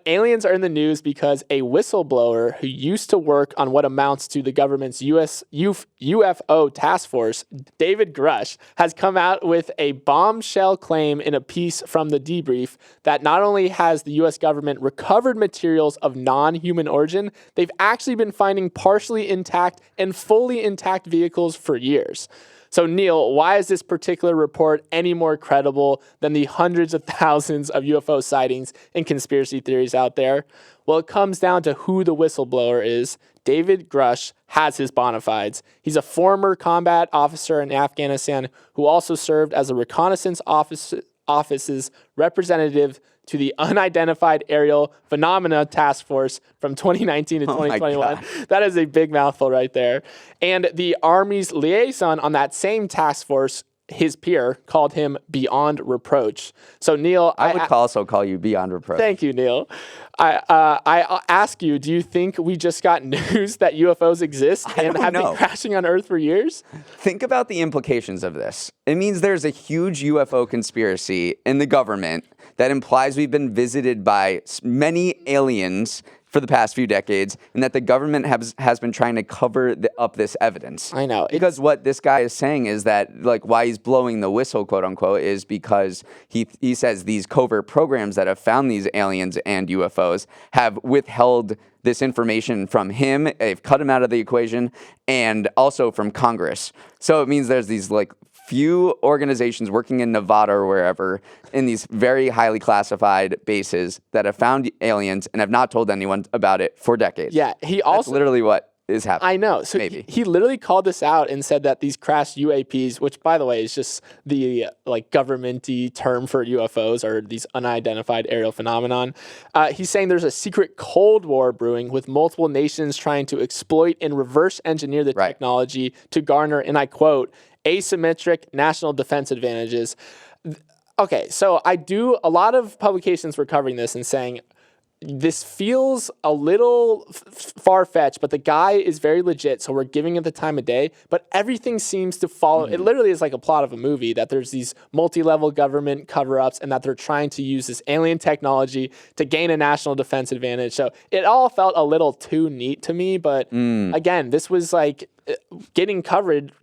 aliens are in the news because a whistleblower who used to work on what amounts to the government's UFO task force, David Grush, has come out with a bombshell claim in a piece from The Debrief that not only has the U.S. government recovered materials of non-human origin, they've actually been finding partially intact and fully intact vehicles for years. So, Neal, why is this particular report any more credible than the hundreds of thousands of UFO sightings and conspiracy theories out there? Well, it comes down to who the whistleblower is. David Grush has his bona fides. He's a former combat officer in Afghanistan who also served as a reconnaissance office's representative to the Unidentified Aerial Phenomena Task Force from 2019 to 2021. That is a big mouthful right there. And the Army's liaison on that same task force, his peer, called him beyond reproach. So, Neal, I would also call you beyond reproach. Thank you, Neal. I ask you, do you think we just got news that UFOs exist and have been crashing on Earth for years? Think about the implications of this. It means there's a huge UFO conspiracy in the government that implies we've been visited by many aliens for the past few decades, and that the government has been trying to cover up this evidence. I know. Because what this guy is saying is that, like, why he's blowing the whistle, quote unquote, is because he says these covert programs that have found these aliens and UFOs have withheld this information from him. They've cut him out of the equation, and also from Congress. So it means there's these, like, few organizations working in Nevada or wherever in these very highly classified bases that have found aliens and have not told anyone about it for decades. Yeah, That's literally what is happening. I know. So he literally called this out and said that these crashed UAPs, which, by the way, is just the government-y term for UFOs, or these unidentified aerial phenomenon. He's saying there's a secret Cold War brewing with multiple nations trying to exploit and reverse engineer the technology to garner, and I quote, asymmetric national defense advantages. Okay, so a lot of publications were covering this and saying, this feels a little far-fetched, but the guy is very legit, so we're giving it the time of day. But everything seems to follow. It literally is like a plot of a movie, that there's these multi-level government cover-ups and that they're trying to use this alien technology to gain a national defense advantage. So it all felt a little too neat to me. But again, this was like getting covered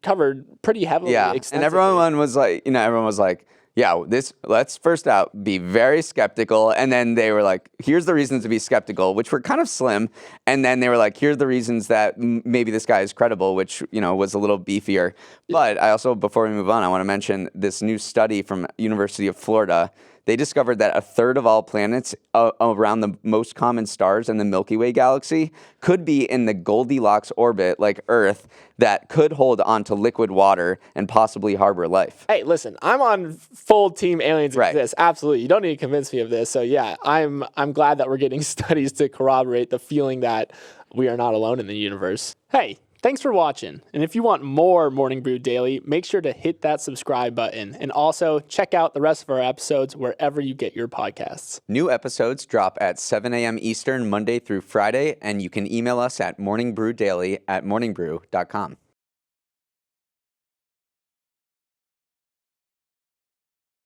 pretty heavily. Yeah, and everyone was like, yeah, let's first out be very skeptical. And then they were like, here's the reasons to be skeptical, which were kind of slim. And then they were like, here's the reasons that maybe this guy is credible, which, was a little beefier. But I also, before we move on, I want to mention this new study from University of Florida. They discovered that a third of all planets around the most common stars in the Milky Way galaxy could be in the Goldilocks orbit, like Earth, that could hold onto liquid water and possibly harbor life. Hey, listen, I'm on full team aliens exist. Absolutely. You don't need to convince me of this. So yeah, I'm glad that we're getting studies to corroborate the feeling that we are not alone in the universe. Hey, thanks for watching. And if you want more Morning Brew Daily, make sure to hit that subscribe button. And also check out the rest of our episodes wherever you get your podcasts. New episodes drop at 7 a.m. Eastern, Monday through Friday. And you can email us at morningbrewdaily@morningbrew.com.